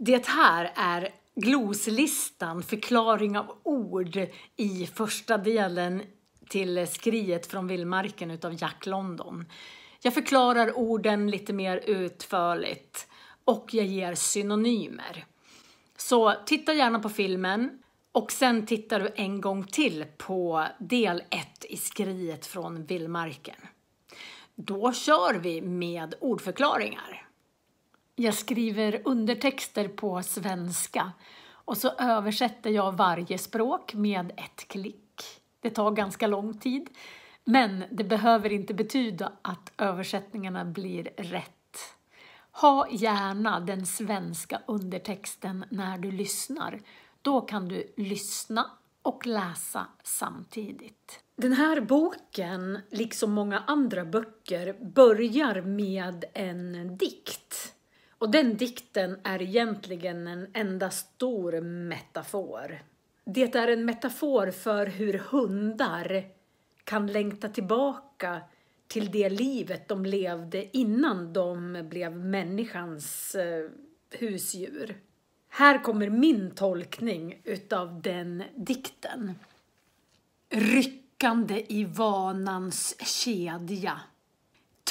Det här är gloslistan, förklaring av ord i första delen till Skriet från vildmarken utav Jack London. Jag förklarar orden lite mer utförligt och jag ger synonymer. Så titta gärna på filmen och sen tittar du en gång till på del 1 i Skriet från vildmarken. Då kör vi med ordförklaringar. Jag skriver undertexter på svenska och så översätter jag varje språk med ett klick. Det tar ganska lång tid, men det behöver inte betyda att översättningarna blir rätt. Ha gärna den svenska undertexten när du lyssnar. Då kan du lyssna och läsa samtidigt. Den här boken, liksom många andra böcker, börjar med en dikt. Och den dikten är egentligen en enda stor metafor. Det är en metafor för hur hundar kan längta tillbaka till det livet de levde innan de blev människans husdjur. Här kommer min tolkning utav den dikten. Ryckande i vanans kedja.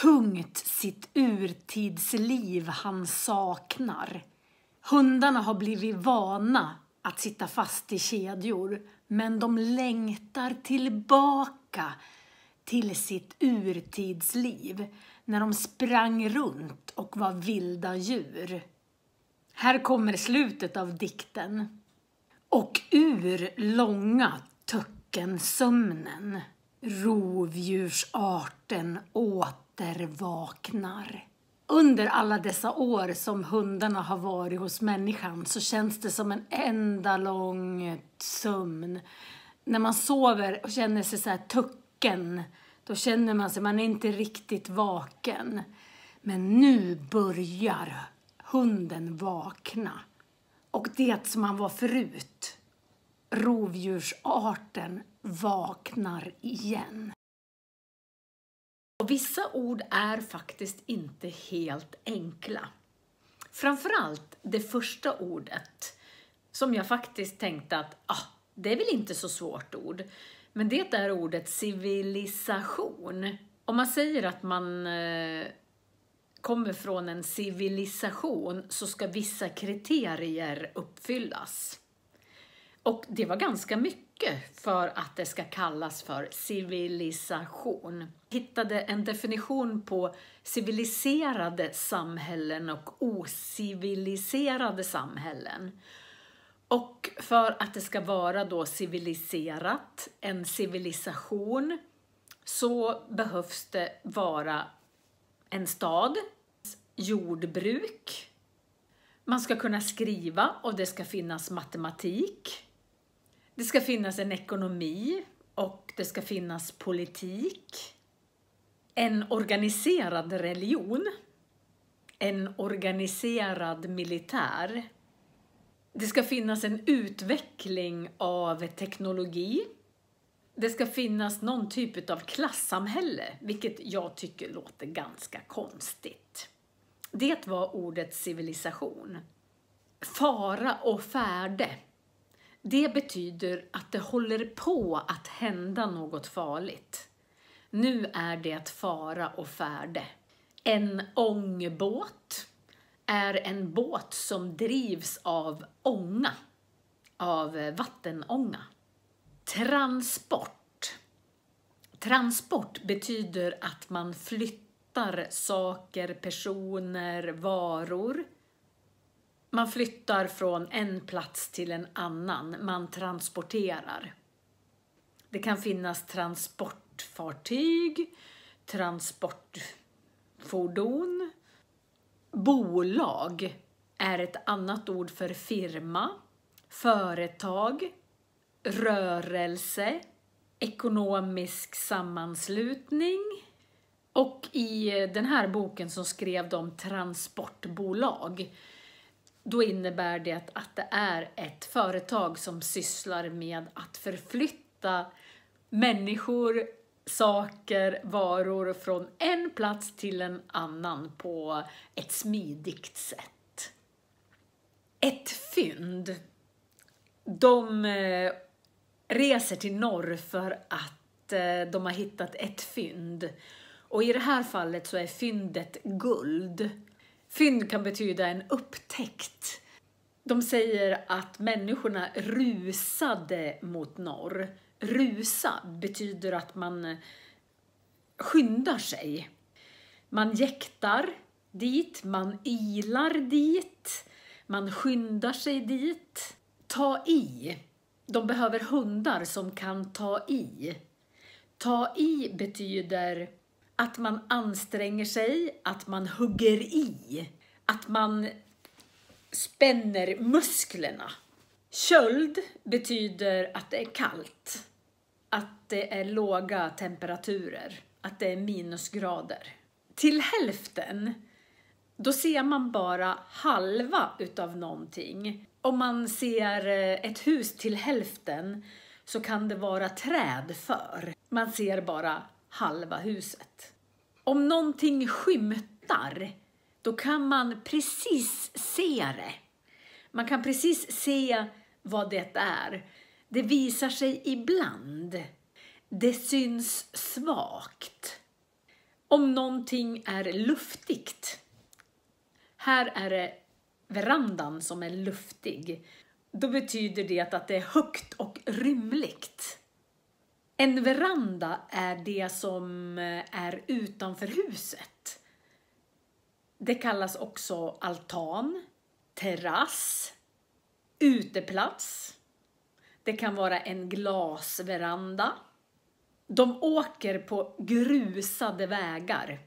Tungt sitt urtidsliv han saknar. Hundarna har blivit vana att sitta fast i kedjor, men de längtar tillbaka till sitt urtidsliv när de sprang runt och var vilda djur. Här kommer slutet av dikten. Och ur långa töckensömnen rovdjursarten återvaknar. Under alla dessa år som hundarna har varit hos människan så känns det som en enda lång sömn. När man sover och känner sig så här tucken, då känner man sig, man är inte riktigt vaken. Men nu börjar hunden vakna. Och det som han var förut, rovdjursarten, vaknar igen. Och vissa ord är faktiskt inte helt enkla. Framförallt det första ordet som jag faktiskt tänkte att det är väl inte så svårt ord. Men det är ordet civilisation. Om man säger att man kommer från en civilisation så ska vissa kriterier uppfyllas. Och det var ganska mycket för att det ska kallas för civilisation. Jag hittade en definition på civiliserade samhällen och ociviliserade samhällen. Och för att det ska vara då civiliserat, en civilisation, så behövs det vara en stad, jordbruk. Man ska kunna skriva och det ska finnas matematik. Det ska finnas en ekonomi och det ska finnas politik. En organiserad religion. En organiserad militär. Det ska finnas en utveckling av teknologi. Det ska finnas någon typ av klassamhälle, vilket jag tycker låter ganska konstigt. Det var ordet civilisation. Fara och färde. Det betyder att det håller på att hända något farligt. Nu är det fara och färde. En ångbåt är en båt som drivs av ånga, av vattenånga. Transport. Transport betyder att man flyttar saker, personer, varor. Man flyttar från en plats till en annan. Man transporterar. Det kan finnas transportfartyg, transportfordon. Bolag är ett annat ord för firma, företag, rörelse, ekonomisk sammanslutning. Och i den här boken som skrev de om transportbolag, då innebär det att det är ett företag som sysslar med att förflytta människor, saker, varor från en plats till en annan på ett smidigt sätt. fynd, de reser till norr för att de har hittat ett fynd. Och i det här fallet så är fyndet guld. Fynd kan betyda en upptäckt. De säger att människorna rusade mot norr. Rusa betyder att man skyndar sig. Man jäktar dit, man ilar dit, man skyndar sig dit. Ta i. De behöver hundar som kan ta i. Ta i betyder att man anstränger sig, att man hugger i, att man spänner musklerna. Köld betyder att det är kallt, att det är låga temperaturer, att det är minusgrader. Till hälften, då ser man bara halva utav någonting. Om man ser ett hus till hälften så kan det vara träd för. Man ser bara halva huset. Om någonting skymtar, då kan man precis se det. Man kan precis se vad det är. Det visar sig ibland. Det syns svagt. Om någonting är luftigt. Här är det verandan som är luftig. Då betyder det att det är högt och rymligt. En veranda är det som är utanför huset. Det kallas också altan, terrass, uteplats. Det kan vara en glasveranda. De åker på grusade vägar.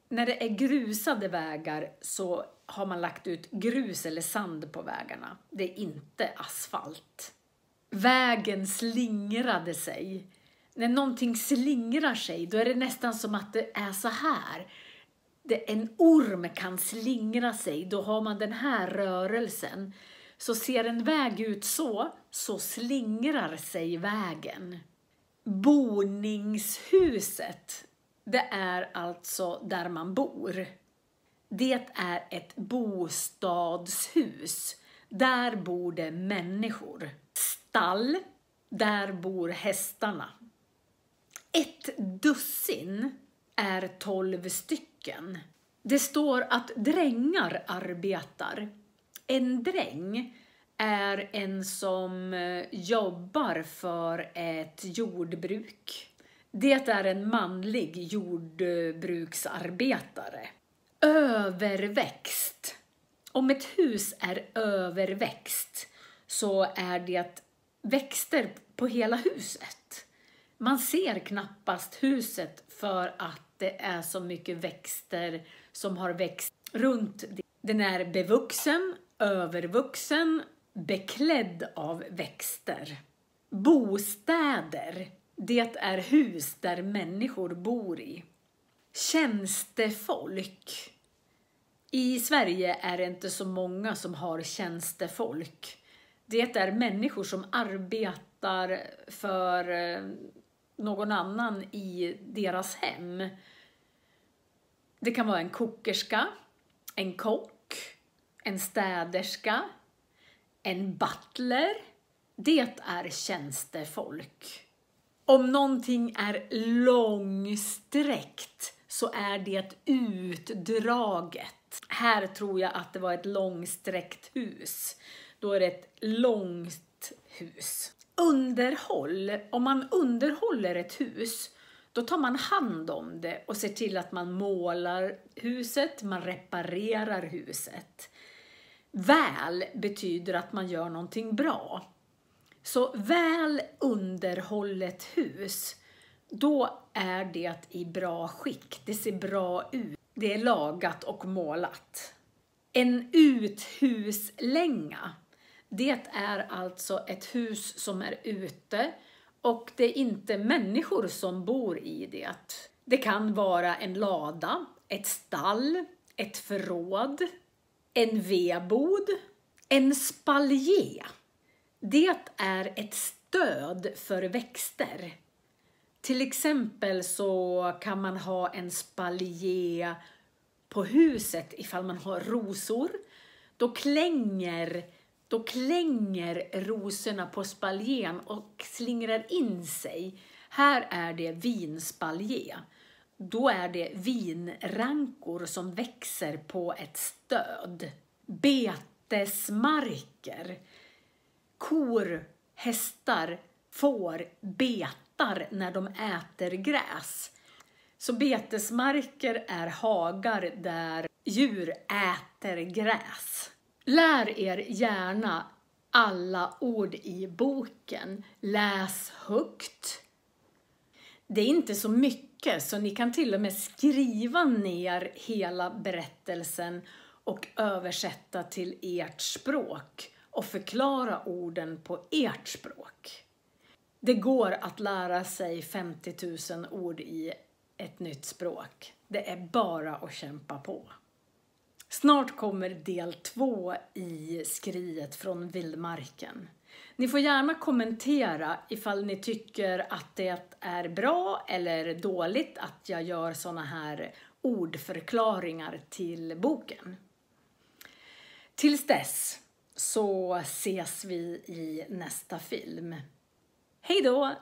När det är grusade vägar så har man lagt ut grus eller sand på vägarna. Det är inte asfalt. Vägen slingrade sig. När någonting slingrar sig, då är det nästan som att det är så här. En orm kan slingra sig, då har man den här rörelsen. Så ser en väg ut så slingrar sig vägen. Boningshuset, det är alltså där man bor. Det är ett bostadshus. Där bor det människor. Stall, där bor hästarna. 1 dussin är 12 stycken. Det står att drängar arbetar. En dräng är en som jobbar för ett jordbruk. Det är en manlig jordbruksarbetare. Överväxt. Om ett hus är överväxt så är det växter på hela huset. Man ser knappast huset för att det är så mycket växter som har växt runt det. Den är bevuxen, övervuxen, beklädd av växter. Bostäder, det är hus där människor bor i. Tjänstefolk. I Sverige är det inte så många som har tjänstefolk. Det är människor som arbetar för någon annan i deras hem. Det kan vara en kokerska, en kock, en städerska, en butler. Det är tjänstefolk. Om någonting är långsträckt så är det utdraget. Här tror jag att det var ett långsträckt hus. Då är det ett långt hus. Underhåll. Om man underhåller ett hus, då tar man hand om det och ser till att man målar huset, man reparerar huset. Väl betyder att man gör någonting bra. Så väl underhållet hus, då är det i bra skick. Det ser bra ut. Det är lagat och målat. En uthuslänga, det är alltså ett hus som är ute och det är inte människor som bor i det. Det kan vara en lada, ett stall, ett förråd, en vedbod, en spalje. Det är ett stöd för växter. Till exempel så kan man ha en spalje på huset ifall man har rosor. Då klänger då klänger rosorna på spaljén och slingrar in sig. Här är det vinspaljé. Då är det vinrankor som växer på ett stöd. Betesmarker. Kor, hästar, får betar när de äter gräs. Så betesmarker är hagar där djur äter gräs. Lär er gärna alla ord i boken. Läs högt. Det är inte så mycket, så ni kan till och med skriva ner hela berättelsen och översätta till ert språk och förklara orden på ert språk. Det går att lära sig 50 000 ord i ett nytt språk. Det är bara att kämpa på. Snart kommer del 2 i Skriet från vildmarken. Ni får gärna kommentera ifall ni tycker att det är bra eller dåligt att jag gör såna här ordförklaringar till boken. Tills dess så ses vi i nästa film. Hej då!